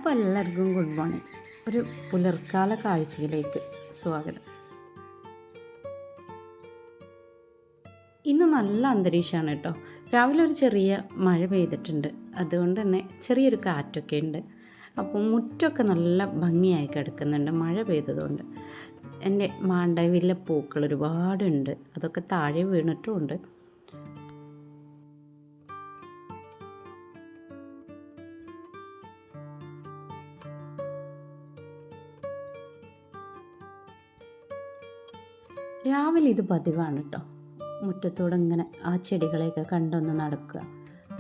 അപ്പോൾ എല്ലാവർക്കും good morning. ഒരു പുലർക്കാല കാഴ്ചയിലേക്ക് സ്വാഗതം. ഇന്ന് നല്ല അന്തരീക്ഷമാണ് കേട്ടോ. രാവിലെ ഒരു ചെറിയ മഴ പെയ്തിട്ടുണ്ട്, അതുകൊണ്ട് തന്നെ ചെറിയൊരു കാറ്റൊക്കെ ഉണ്ട്. അപ്പോൾ മുറ്റമൊക്കെ നല്ല ഭംഗിയായി കിടക്കുന്നുണ്ട് മഴ പെയ്തതുകൊണ്ട്. എൻ്റെ മാണ്ടവിലെ പൂക്കൾ ഒരുപാടുണ്ട്, അതൊക്കെ താഴെ വീണിട്ടുമുണ്ട്. രാവിലെ ഇത് പതിവാണ് കേട്ടോ. മുറ്റത്തൂടെ ഇങ്ങനെ ആ ചെടികളെയൊക്കെ കണ്ടൊന്ന് നടക്കുക.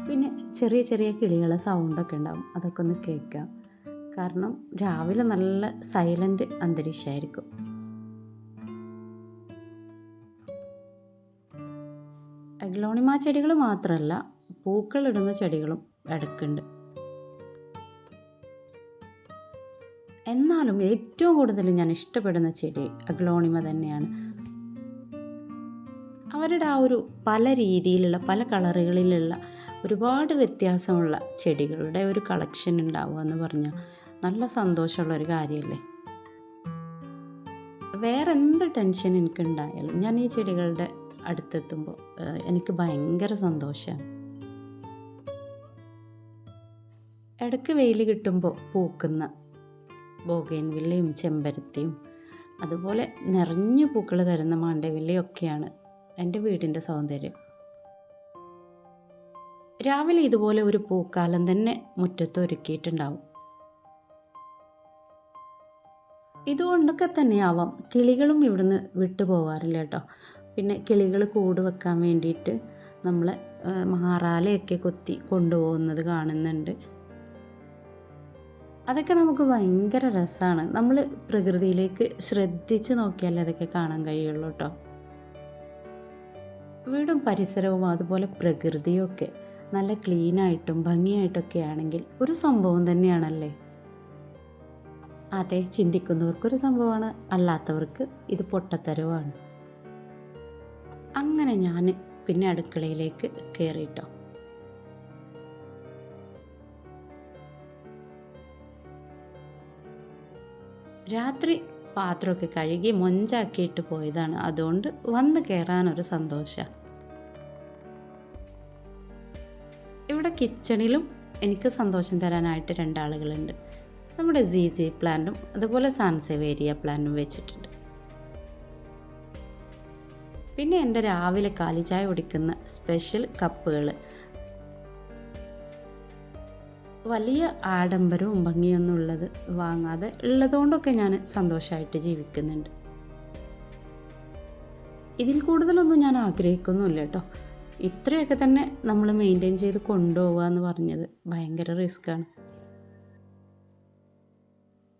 പിന്നെ ചെറിയ ചെറിയ കിളികളെ സൗണ്ടൊക്കെ ഉണ്ടാവും, അതൊക്കെ ഒന്ന് കേൾക്കുക. കാരണം രാവിലെ നല്ല സൈലൻ്റ് അന്തരീക്ഷമായിരിക്കും. അഗ്ലോണിമ ചെടികൾ മാത്രമല്ല, പൂക്കളിടുന്ന ചെടികളും ഇടയ്ക്കുണ്ട്. എന്നാലും ഏറ്റവും കൂടുതൽ ഞാൻ ഇഷ്ടപ്പെടുന്ന ചെടി അഗ്ലോണിമ തന്നെയാണ്. അവരുടെ ആ ഒരു പല രീതിയിലുള്ള പല കളറുകളിലുള്ള ഒരുപാട് വ്യത്യാസമുള്ള ചെടികളുടെ ഒരു കളക്ഷൻ ഉണ്ടാവുക എന്ന് പറഞ്ഞാൽ നല്ല സന്തോഷമുള്ളൊരു കാര്യമല്ലേ. വേറെ എന്ത് ടെൻഷൻ എനിക്കുണ്ടായാലും ഞാൻ ഈ ചെടികളുടെ അടുത്തെത്തുമ്പോൾ എനിക്ക് ഭയങ്കര സന്തോഷമാണ്. ഇടയ്ക്ക് വെയിൽ കിട്ടുമ്പോൾ പൂക്കുന്ന ബോഗൈൻവില്ലയും ചെമ്പരത്തിയും അതുപോലെ നിറഞ്ഞു പൂക്കൾ തരുന്ന മാണ്ടവില്ലയൊക്കെയാണ് എൻ്റെ വീടിൻ്റെ സൗന്ദര്യം. രാവിലെ ഇതുപോലെ ഒരു പൂക്കാലം തന്നെ മുറ്റത്ത് ഒരുക്കിയിട്ടുണ്ടാവും. ഇതുകൊണ്ടൊക്കെ തന്നെയാവാം കിളികളും ഇവിടുന്ന് വിട്ടുപോകാറില്ല കേട്ടോ. പിന്നെ കിളികൾ കൂട് വെക്കാൻ വേണ്ടിയിട്ട് നമ്മൾ മാറാലയൊക്കെ കൊത്തി കൊണ്ടുപോകുന്നത് കാണുന്നുണ്ട്. അതൊക്കെ നമുക്ക് ഭയങ്കര രസമാണ്. നമ്മൾ പ്രകൃതിയിലേക്ക് ശ്രദ്ധിച്ച് നോക്കിയാലേ അതൊക്കെ കാണാൻ കഴിയുള്ളൂ കേട്ടോ. വീടും പരിസരവും അതുപോലെ പ്രകൃതിയും ഒക്കെ നല്ല ക്ലീനായിട്ടും ഭംഗിയായിട്ടൊക്കെ ആണെങ്കിൽ ഒരു സംഭവം തന്നെയാണല്ലേ. അതെ, ചിന്തിക്കുന്നവർക്കൊരു സംഭവമാണ്, അല്ലാത്തവർക്ക് ഇത് പൊട്ടത്തരവാണ്. അങ്ങനെ ഞാൻ പിന്നെ അടുക്കളയിലേക്ക് കയറിയിട്ടോ. രാത്രി പാത്രമൊക്കെ കഴുകി മൊഞ്ചാക്കിയിട്ട് പോയതാണ്, അതുകൊണ്ട് വന്ന് കയറാനൊരു സന്തോഷമാണ്. ഇവിടെ കിച്ചണിലും എനിക്ക് സന്തോഷം തരാനായിട്ട് രണ്ടാളുകളുണ്ട്. നമ്മുടെ ZZ പ്ലാന്റും അതുപോലെ സാൻസവേരിയ പ്ലാന്റും വെച്ചിട്ടുണ്ട്. പിന്നെ എൻ്റെ രാവിലെ കാലിച്ചായ കുടിക്കുന്ന സ്പെഷ്യൽ കപ്പുകൾ വലിയ ആഡംബരവും ഭംഗിയൊന്നും ഉള്ളത് വാങ്ങാതെ ഉള്ളതുകൊണ്ടൊക്കെ ഞാൻ സന്തോഷമായിട്ട് ജീവിക്കുന്നുണ്ട്. ഇതിൽ കൂടുതലൊന്നും ഞാൻ ആഗ്രഹിക്കുന്നുമില്ല കേട്ടോ. ഇത്രയൊക്കെ തന്നെ നമ്മൾ മെയിൻറ്റെയിൻ ചെയ്ത് കൊണ്ടുപോവുക എന്ന് പറഞ്ഞത് ഭയങ്കര റിസ്ക്കാണ്.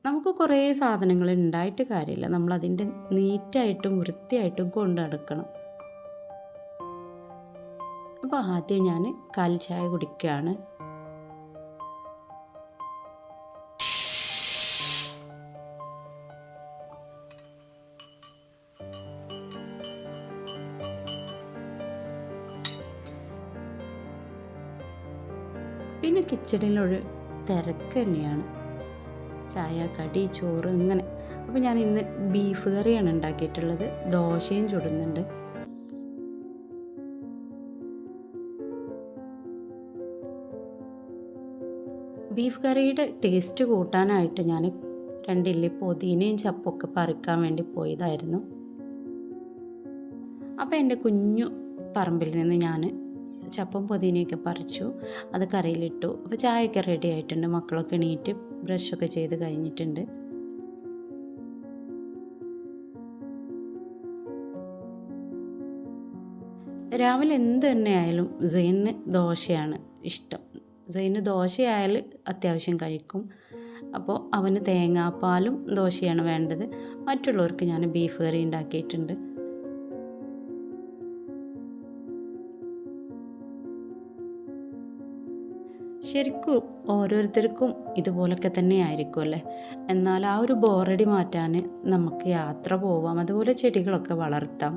നമുക്ക് കുറേ സാധനങ്ങൾ ഉണ്ടായിട്ട് കാര്യമില്ല, നമ്മളതിൻ്റെ നീറ്റായിട്ടും വൃത്തിയായിട്ടും കൊണ്ടു നടക്കണം. അപ്പോൾ ആദ്യം ഞാൻ കാലിച്ചായ കുടിക്കുകയാണ്. പിന്നെ കിച്ചണിലൊരു തിരക്ക് തന്നെയാണ്, ചായ കടി ചോറ് ഇങ്ങനെ. അപ്പോൾ ഞാൻ ഇന്ന് ബീഫ് കറിയാണ് ഉണ്ടാക്കിയിട്ടുള്ളത്. ദോശയും ചുടുന്നുണ്ട്. ബീഫ് കറിയുടെ ടേസ്റ്റ് കൂട്ടാനായിട്ട് ഞാൻ 2 ഇല്ലി പുതിനയും ചപ്പൊക്കെ പറിക്കാൻ വേണ്ടി പോയതായിരുന്നു. അപ്പോൾ എൻ്റെ കുഞ്ഞു പറമ്പിൽ നിന്ന് ഞാൻ ചപ്പും പുതിനയൊക്കെ പറിച്ചു, അത് കറിയിലിട്ടു. അപ്പോൾ ചായയൊക്കെ റെഡി ആയിട്ടുണ്ട്. മക്കളൊക്കെ എണീറ്റ് ബ്രഷൊക്കെ ചെയ്ത് കഴിഞ്ഞിട്ടുണ്ട്. രാവിലെ എന്ത് തന്നെ ആയാലും സെയിന് ദോശയാണ് ഇഷ്ടം. സെയിന് ദോശയായാൽ അത്യാവശ്യം കഴിക്കും. അപ്പോൾ അവന് തേങ്ങാപ്പാലും ദോശയാണ് വേണ്ടത്. മറ്റുള്ളവർക്ക് ഞാൻ ബീഫ് കറി ഉണ്ടാക്കിയിട്ടുണ്ട്. ശരിക്കും ഓരോരുത്തർക്കും ഇതുപോലൊക്കെ തന്നെ ആയിരിക്കും അല്ലേ. എന്നാൽ ആ ഒരു ബോറടി മാറ്റാൻ നമുക്ക് യാത്ര പോവാം, അതുപോലെ ചെടികളൊക്കെ വളർത്താം.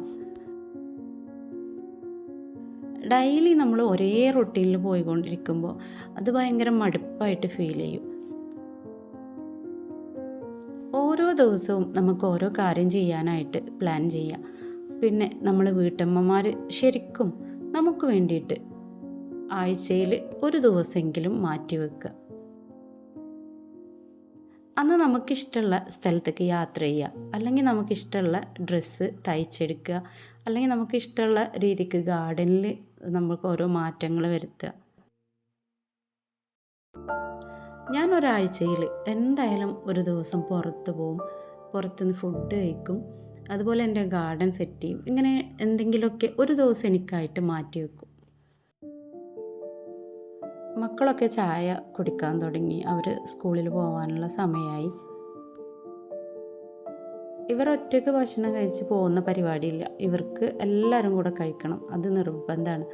ഡെയിലി നമ്മൾ ഒരേ റൊട്ടീനിൽ പോയിക്കൊണ്ടിരിക്കുമ്പോൾ അത് ഭയങ്കര മടുപ്പായിട്ട് ഫീൽ ചെയ്യും. ദിവസവും നമുക്ക് ഓരോ കാര്യം ചെയ്യാനായിട്ട് പ്ലാൻ ചെയ്യാം. പിന്നെ നമ്മൾ വീട്ടമ്മമാർ ശരിക്കും നമുക്ക് വേണ്ടിയിട്ട് ആഴ്ചയിൽ ഒരു ദിവസമെങ്കിലും മാറ്റി വെക്കുക. അന്ന് നമുക്കിഷ്ടമുള്ള സ്ഥലത്തേക്ക് യാത്ര ചെയ്യുക, അല്ലെങ്കിൽ നമുക്കിഷ്ടമുള്ള ഡ്രസ്സ് തയ്ച്ചെടുക്കുക, അല്ലെങ്കിൽ നമുക്കിഷ്ടമുള്ള രീതിക്ക് ഗാർഡനിൽ നമുക്ക് ഓരോ മാറ്റങ്ങൾ വരുത്തുക. ഞാൻ ഒരാഴ്ചയിൽ എന്തായാലും ഒരു ദിവസം പുറത്ത് പോവും, പുറത്തുനിന്ന് ഫുഡ് കഴിക്കും, അതുപോലെ എൻ്റെ ഗാർഡൻ സെറ്റ് ചെയ്യും. ഇങ്ങനെ എന്തെങ്കിലുമൊക്കെ ഒരു ദിവസം എനിക്കായിട്ട് മാറ്റി വെക്കും. മക്കളൊക്കെ ചായ കുടിക്കാൻ തുടങ്ങി, അവർ സ്കൂളിൽ പോകാനുള്ള സമയമായി. ഇവർ ഒറ്റയ്ക്ക് ഭക്ഷണം കഴിച്ച് പോകുന്ന പരിപാടിയില്ല, ഇവർക്ക് എല്ലാവരും കൂടെ കഴിക്കണം, അത് നിർബന്ധമാണ്.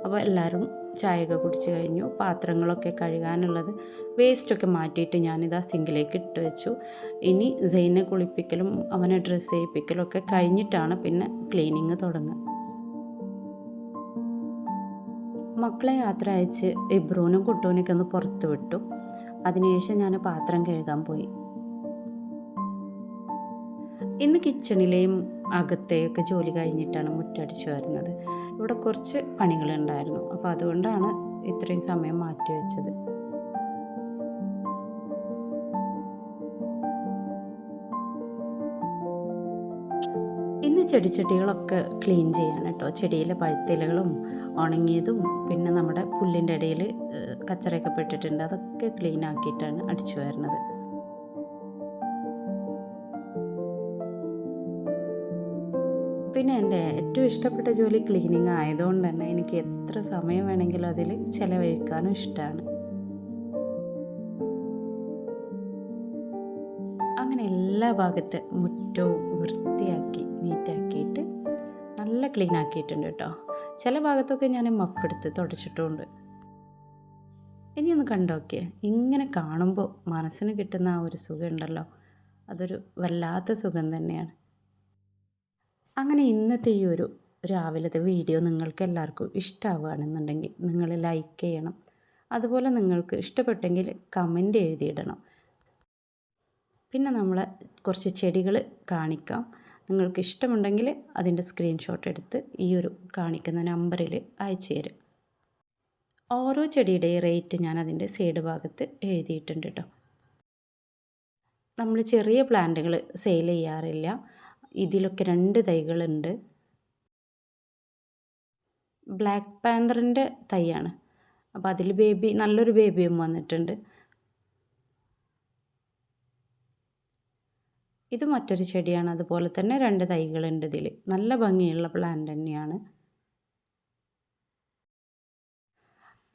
അപ്പോൾ എല്ലാവരും ചായയൊക്കെ കുടിച്ച് കഴിഞ്ഞു. പാത്രങ്ങളൊക്കെ കഴുകാനുള്ളത് വേസ്റ്റൊക്കെ മാറ്റിയിട്ട് ഞാനിതാ സിങ്കിലേക്ക് ഇട്ട് വെച്ചു. ഇനി സെയിനെ കുളിപ്പിക്കലും അവനെ ഡ്രസ്സ് ചെയ്യിപ്പിക്കലും ഒക്കെ കഴിഞ്ഞിട്ടാണ് പിന്നെ ക്ലീനിങ് തുടങ്ങുക. മക്കളെ യാത്ര അയച്ച് ഇബ്രൂനും കുട്ടൂനൊക്കെ ഒന്ന് പുറത്ത് വിട്ടു. അതിനുശേഷം ഞാൻ പാത്രം കഴുകാൻ പോയി. ഇന്ന് കിച്ചണിലെയും അകത്തെയൊക്കെ ജോലി കഴിഞ്ഞിട്ടാണ് മുറ്റടിച്ചു വരുന്നത്. ഇവിടെ കുറച്ച് പണികളുണ്ടായിരുന്നു, അപ്പോൾ അതുകൊണ്ടാണ് ഇത്രയും സമയം മാറ്റി വെച്ചത്. ഇന്ന് ചെടിച്ചട്ടികളൊക്കെ ക്ലീൻ ചെയ്യാണ് കേട്ടോ. ചെടിയിലെ പഴുത്തിലകളും ഉണങ്ങിയതും പിന്നെ നമ്മുടെ പുല്ലിൻ്റെ ഇടയിൽ കച്ചറയൊക്കെ പെട്ടിട്ടുണ്ട്, അതൊക്കെ ക്ലീൻ ആക്കിയിട്ടാണ് അടിച്ചു വരുന്നത്. പിന്നെ എൻ്റെ ഏറ്റവും ഇഷ്ടപ്പെട്ട ജോലി ക്ലീനിങ് ആയതുകൊണ്ട് തന്നെ എനിക്ക് എത്ര സമയം വേണമെങ്കിലും അതിൽ ചിലവഴിക്കാനും ഇഷ്ടമാണ്. അങ്ങനെ എല്ലാ ഭാഗത്ത് മുറ്റവും വൃത്തിയാക്കി നീറ്റാക്കിയിട്ട് നല്ല ക്ലീൻ ആക്കിയിട്ടുണ്ട് കേട്ടോ. ചില ഭാഗത്തൊക്കെ ഞാൻ മപ്പെടുത്ത് തുടച്ചിട്ടുമുണ്ട്. ഇനിയൊന്ന് കണ്ടോക്കെ, ഇങ്ങനെ കാണുമ്പോൾ മനസ്സിന് കിട്ടുന്ന ആ ഒരു സുഖം ഉണ്ടല്ലോ, അതൊരു വല്ലാത്ത സുഖം തന്നെയാണ്. അങ്ങനെ ഇന്നത്തെ ഈ ഒരു രാവിലത്തെ വീഡിയോ നിങ്ങൾക്ക് എല്ലാവർക്കും ഇഷ്ടമാവുകയാണെന്നുണ്ടെങ്കിൽ നിങ്ങൾ ലൈക്ക് ചെയ്യണം. അതുപോലെ നിങ്ങൾക്ക് ഇഷ്ടപ്പെട്ടെങ്കിൽ കമൻറ്റ് എഴുതിയിടണം. പിന്നെ നമ്മൾ കുറച്ച് ചെടികൾ കാണിക്കാം. നിങ്ങൾക്ക് ഇഷ്ടമുണ്ടെങ്കിൽ അതിൻ്റെ സ്ക്രീൻഷോട്ട് എടുത്ത് ഈ ഒരു കാണിക്കുന്ന നമ്പറിൽ അയച്ചു തരും. ഓരോ ചെടിയുടെയും റേറ്റ് ഞാൻ അതിൻ്റെ സൈഡ് ഭാഗത്ത് എഴുതിയിട്ടുണ്ട് കേട്ടോ. നമ്മൾ ചെറിയ പ്ലാന്റുകൾ സെയിൽ ചെയ്യാറില്ല. ഇതിലൊക്കെ 2 തൈകളുണ്ട്. ബ്ലാക്ക് പാന്തറിൻ്റെ തൈയാണ്. അപ്പോൾ അതിൽ നല്ലൊരു ബേബിയും വന്നിട്ടുണ്ട്. ഇത് മറ്റൊരു ചെടിയാണ്, അതുപോലെ തന്നെ 2 തൈകളുണ്ട് ഇതിൽ. നല്ല ഭംഗിയുള്ള പ്ലാന്റ് തന്നെയാണ്.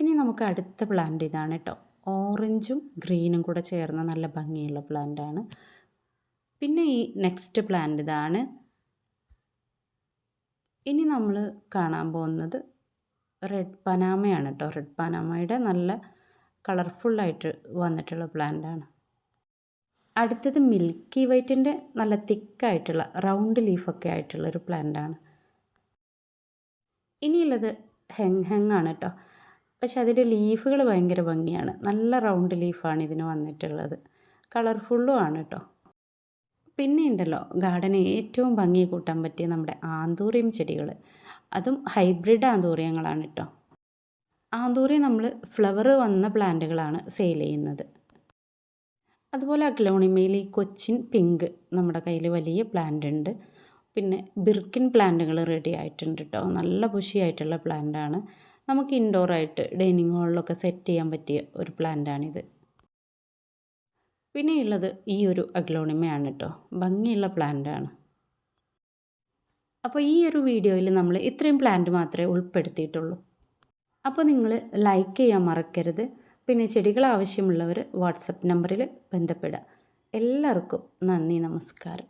ഇനി നമുക്ക് അടുത്ത പ്ലാന്റ് ഇതാണ് കേട്ടോ. ഓറഞ്ചും ഗ്രീനും കൂടെ ചേർന്ന നല്ല ഭംഗിയുള്ള പ്ലാന്റാണ്. പിന്നെ ഈ നെക്സ്റ്റ് പ്ലാന്റ് ഇതാണ്. ഇനി നമ്മൾ കാണാൻ പോകുന്നത് റെഡ് പനാമയാണ് കേട്ടോ. റെഡ് പനാമയുടെ നല്ല കളർഫുള്ളായിട്ട് വന്നിട്ടുള്ള പ്ലാന്റാണ്. അടുത്തത് മിൽക്കി വൈറ്റിൻ്റെ നല്ല തിക്കായിട്ടുള്ള റൗണ്ട് ലീഫൊക്കെ ആയിട്ടുള്ളൊരു പ്ലാന്റാണ്. ഇനിയുള്ളത് ഹെങ് ആണ് കേട്ടോ. പക്ഷെ അതിൻ്റെ ലീഫുകൾ ഭയങ്കര ഭംഗിയാണ്. നല്ല റൗണ്ട് ലീഫാണ് ഇതിന് വന്നിട്ടുള്ളത്. കളർഫുള്ളും ആണ് കേട്ടോ. പിന്നെ ഉണ്ടല്ലോ ഗാർഡന് ഏറ്റവും ഭംഗി കൂട്ടാൻ പറ്റിയ നമ്മുടെ ആന്തൂറിയം ചെടികൾ. അതും ഹൈബ്രിഡ് ആന്തൂറിയങ്ങളാണ് കേട്ടോ. ആന്തൂറിയം നമ്മൾ ഫ്ലവർ വന്ന പ്ലാന്റുകളാണ് സെയിൽ ചെയ്യുന്നത്. അതുപോലെ അഗ്ലോണിമയിൽ ഈ കൊച്ചിൻ പിങ്ക് നമ്മുടെ കയ്യിൽ വലിയ പ്ലാന്റ് ഉണ്ട്. പിന്നെ ബിർക്കിൻ പ്ലാന്റുകൾ റെഡി ആയിട്ടുണ്ട് കേട്ടോ. നല്ല ബുഷിയായിട്ടുള്ള പ്ലാന്റാണ്. നമുക്ക് ഇൻഡോറായിട്ട് ഡൈനിങ് ഹാളിലൊക്കെ സെറ്റ് ചെയ്യാൻ പറ്റിയ ഒരു പ്ലാന്റാണിത്. പിന്നെ ഉള്ളത് ഈ ഒരു അഗ്ലോണിമയാണ് കേട്ടോ. ഭംഗിയുള്ള പ്ലാന്റാണ്. അപ്പോൾ ഈ ഒരു വീഡിയോയിൽ നമ്മൾ ഇത്രയും പ്ലാന്റ് മാത്രമേ ഉൾപ്പെടുത്തിയിട്ടുള്ളൂ. അപ്പോൾ നിങ്ങൾ ലൈക്ക് ചെയ്യാൻ മറക്കരുത്. പിന്നെ ചെടികൾ ആവശ്യമുള്ളവർ വാട്സപ്പ് നമ്പറിൽ ബന്ധപ്പെടുക. എല്ലാവർക്കും നന്ദി, നമസ്കാരം.